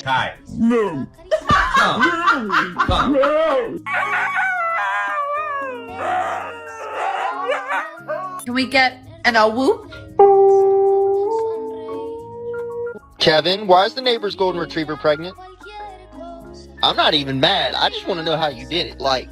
Kai. No. Come. Can we get an a whoop? Kevin, why is the neighbor's golden retriever pregnant? I'm not even mad. I just want to know how you did it. Like...